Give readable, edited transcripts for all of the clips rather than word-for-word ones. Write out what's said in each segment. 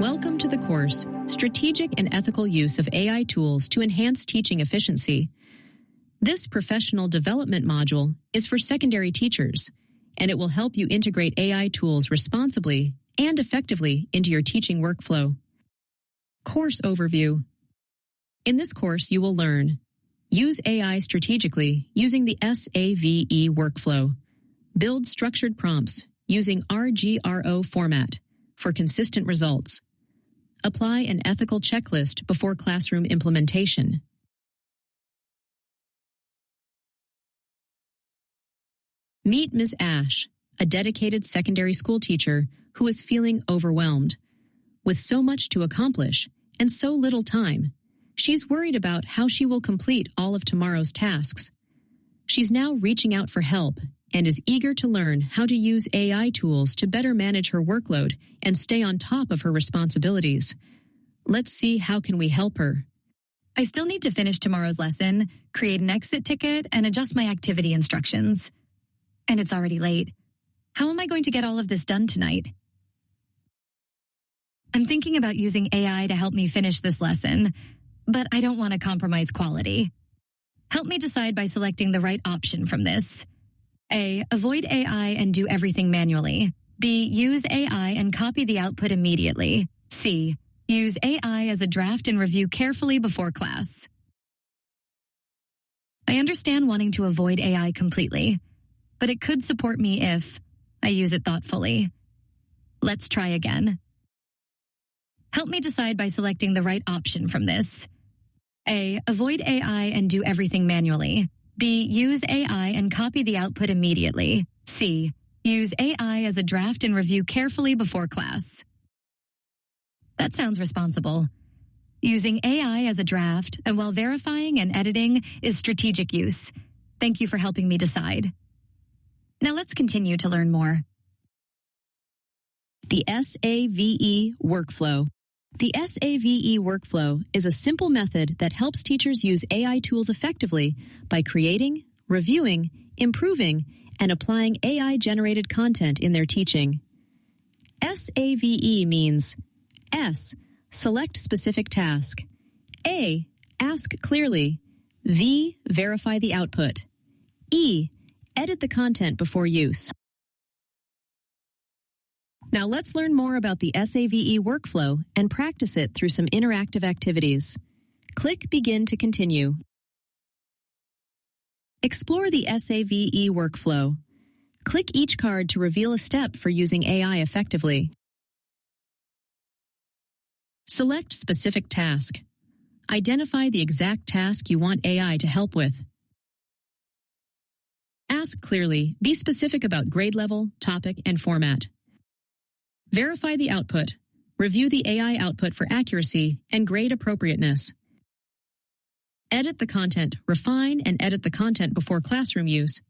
Welcome to the course, Strategic and Ethical Use of AI Tools to Enhance Teaching Efficiency. This professional development module is for secondary teachers, and it will help you integrate AI tools responsibly and effectively into your teaching workflow. Course Overview. In this course, you will learn: use AI strategically using the SAVE workflow. Build structured prompts using RGRO format for consistent results. Apply an ethical checklist before classroom implementation. Meet Ms. Ash, a dedicated secondary school teacher who is feeling overwhelmed. With so much to accomplish and so little time, she's worried about how she will complete all of tomorrow's tasks. She's now reaching out for help and is eager to learn how to use AI tools to better manage her workload and stay on top of her responsibilities. Let's see how can we help her. I still need to finish tomorrow's lesson, create an exit ticket, and adjust my activity instructions. And it's already late. How am I going to get all of this done tonight? I'm thinking about using AI to help me finish this lesson, but I don't want to compromise quality. Help me decide by selecting the right option from this. A. Avoid AI and do everything manually. B. Use AI and copy the output immediately. C. Use AI as a draft and review carefully before class. I understand wanting to avoid AI completely, but it could support me if I use it thoughtfully. Let's try again. Help me decide by selecting the right option from this. A. Avoid AI and do everything manually. B. Use AI and copy the output immediately. C. Use AI as a draft and review carefully before class. That sounds responsible. Using AI as a draft and while verifying and editing is strategic use. Thank you for helping me decide. Now let's continue to learn more. The SAVE workflow. The SAVE workflow is a simple method that helps teachers use AI tools effectively by creating, reviewing, improving, and applying AI-generated content in their teaching. SAVE means S. Select specific task. A. Ask clearly. V. Verify the output. E. Edit the content before use. Now let's learn more about the SAVE workflow and practice it through some interactive activities. Click Begin to continue. Explore the SAVE workflow. Click each card to reveal a step for using AI effectively. Select specific task. Identify the exact task you want AI to help with. Ask clearly. Be specific about grade level, topic, and format. Verify the output. Review the AI output for accuracy and grade appropriateness. Edit the content. Refine and edit the content before classroom use.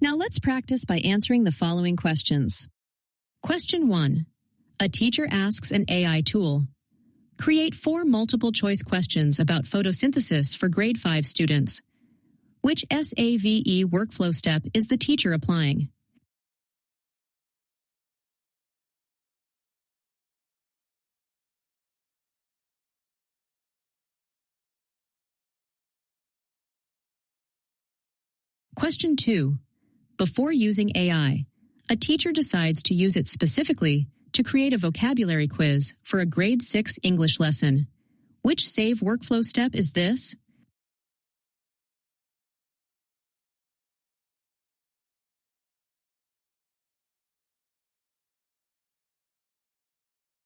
Now let's practice by answering the following questions. Question 1. A teacher asks an AI tool. Create 4 multiple-choice questions about photosynthesis for grade 5 students. Which SAVE workflow step is the teacher applying? Question 2. Before using AI, a teacher decides to use it specifically to create a vocabulary quiz for a grade 6 English lesson. Which SAVE workflow step is this?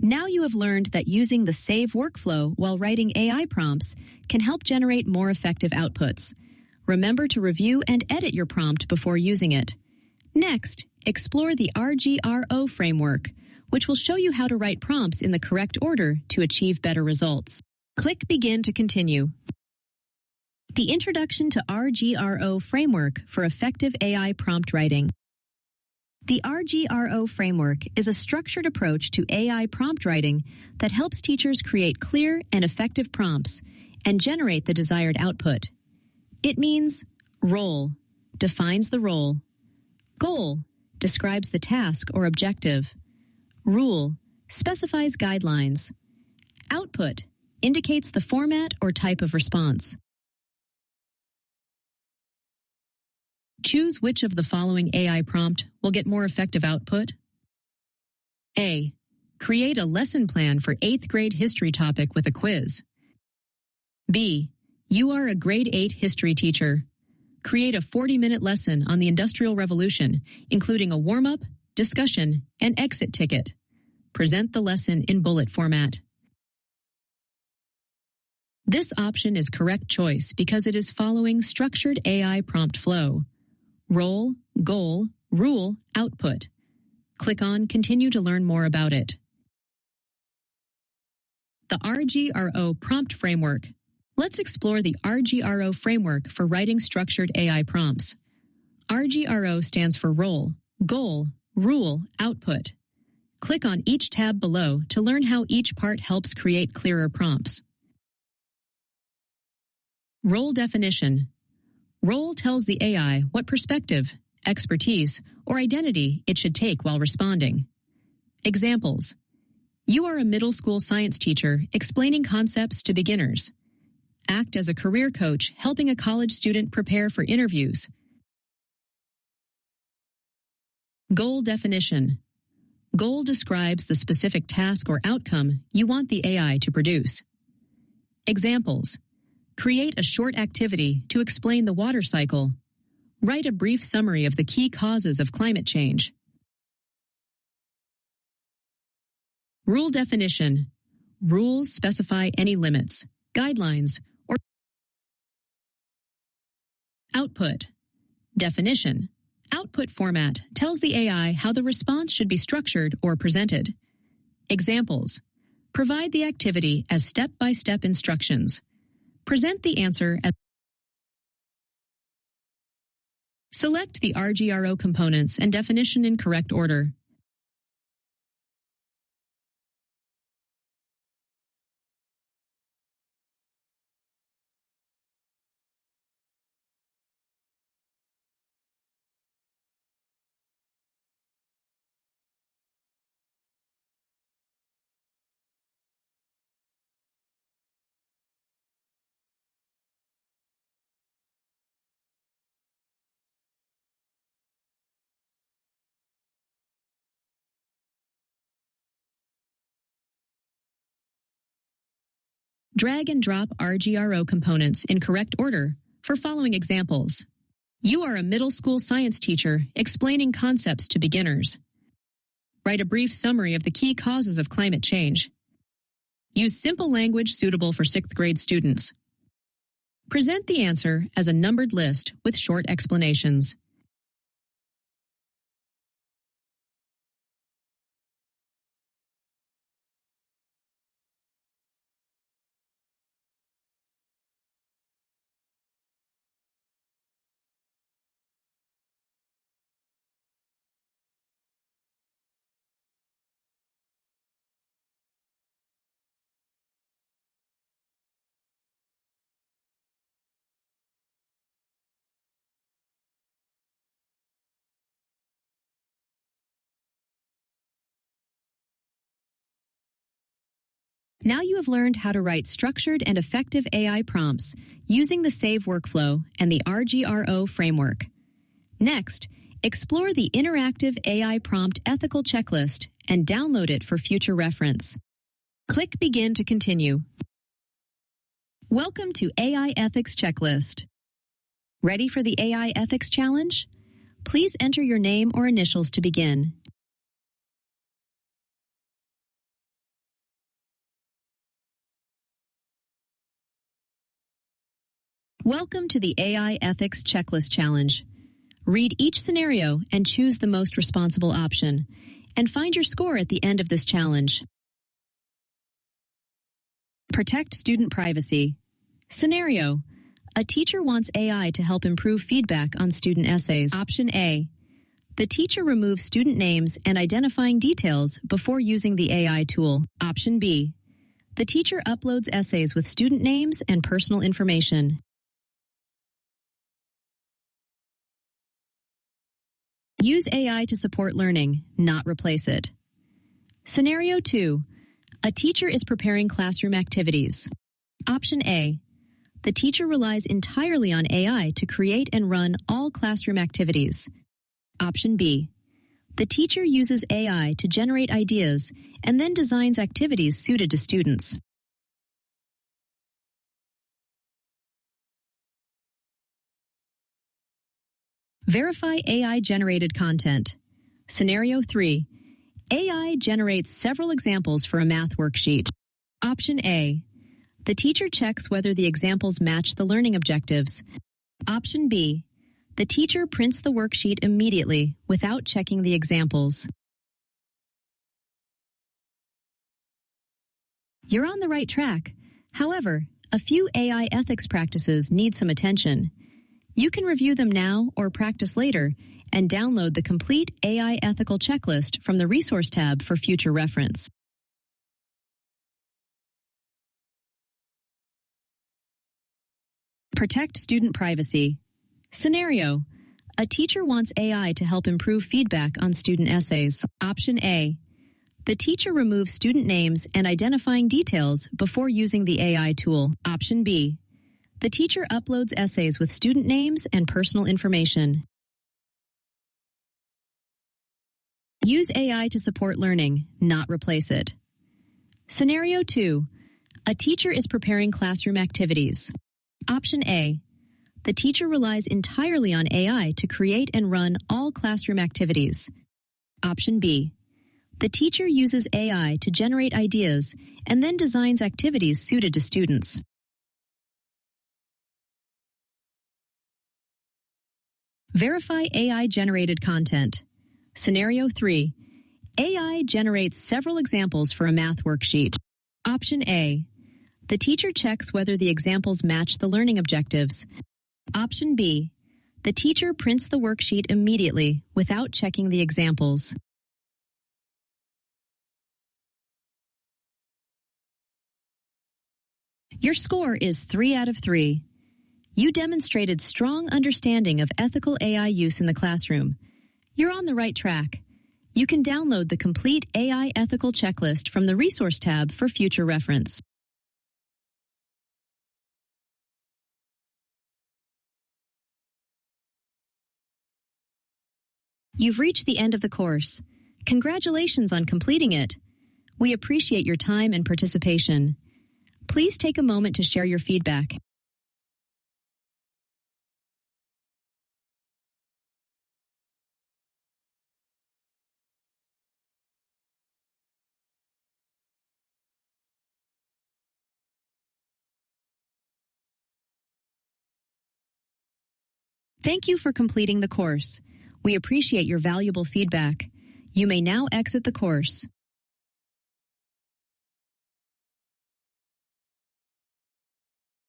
Now you have learned that using the SAVE workflow while writing AI prompts can help generate more effective outputs. Remember to review and edit your prompt before using it. Next, explore the RGRO framework, which will show you how to write prompts in the correct order to achieve better results. Click Begin to continue. The Introduction to RGRO Framework for Effective AI Prompt Writing. The RGRO framework is a structured approach to AI prompt writing that helps teachers create clear and effective prompts and generate the desired output. It means role, defines the role. Goal, describes the task or objective. Rule specifies guidelines. Output indicates the format or type of response. Choose which of the following AI prompt will get more effective output. A. Create a lesson plan for 8th grade history topic with a quiz. B. You are a grade 8 history teacher. Create a 40-minute lesson on the Industrial Revolution, including a warm-up, discussion, and exit ticket. Present the lesson in bullet format. This option is correct choice because it is following structured AI prompt flow. Role, goal, rule, output. Click on Continue to learn more about it. The RGRO prompt framework. Let's explore the RGRO framework for writing structured AI prompts. RGRO stands for role, goal, rule, output. Click on each tab below to learn how each part helps create clearer prompts. Role definition. Role tells the AI what perspective, expertise, or identity it should take while responding. Examples. You are a middle school science teacher explaining concepts to beginners. Act as a career coach helping a college student prepare for interviews. Goal definition. Goal describes the specific task or outcome you want the AI to produce. Examples. Create a short activity to explain the water cycle. Write a brief summary of the key causes of climate change. Rule definition. Rules specify any limits, guidelines, or output. Definition. Output format tells the AI how the response should be structured or presented. Examples. Provide the activity as step-by-step instructions. Present the answer as. Select the RGRO components and definition in correct order. Drag and drop RGRO components in correct order for following examples. You are a middle school science teacher explaining concepts to beginners. Write a brief summary of the key causes of climate change. Use simple language suitable for 6th grade students. Present the answer as a numbered list with short explanations. Now you have learned how to write structured and effective AI prompts using the SAVE workflow and the RGRO framework. Next, explore the interactive AI prompt ethical checklist and download it for future reference. Click Begin to continue. Welcome to AI Ethics Checklist. Ready for the AI Ethics Challenge? Please enter your name or initials to begin. Welcome to the AI Ethics Checklist Challenge. Read each scenario and choose the most responsible option, and find your score at the end of this challenge. Protect student privacy. Scenario: a teacher wants AI to help improve feedback on student essays. Option A: the teacher removes student names and identifying details before using the AI tool. Option B: the teacher uploads essays with student names and personal information. Use AI to support learning, not replace it. Scenario 2. A teacher is preparing classroom activities. Option A. The teacher relies entirely on AI to create and run all classroom activities. Option B. The teacher uses AI to generate ideas and then designs activities suited to students. Verify AI-generated content. Scenario 3. AI generates several examples for a math worksheet. Option A. The teacher checks whether the examples match the learning objectives. Option B. The teacher prints the worksheet immediately without checking the examples. You're on the right track. However, a few AI ethics practices need some attention. You can review them now or practice later and download the complete AI ethical checklist from the Resource tab for future reference. Protect student privacy. Scenario: a teacher wants AI to help improve feedback on student essays. Option A. The teacher removes student names and identifying details before using the AI tool. Option B. The teacher uploads essays with student names and personal information. Use AI to support learning, not replace it. Scenario 2. A teacher is preparing classroom activities. Option A. The teacher relies entirely on AI to create and run all classroom activities. Option B. The teacher uses AI to generate ideas and then designs activities suited to students. Verify AI-generated content. Scenario 3. AI generates several examples for a math worksheet. Option A. The teacher checks whether the examples match the learning objectives. Option B. The teacher prints the worksheet immediately without checking the examples. Your score is 3 out of 3. You demonstrated strong understanding of ethical AI use in the classroom. You're on the right track. You can download the complete AI ethical checklist from the Resource tab for future reference. You've reached the end of the course. Congratulations on completing it. We appreciate your time and participation. Please take a moment to share your feedback. Thank you for completing the course. We appreciate your valuable feedback. You may now exit the course.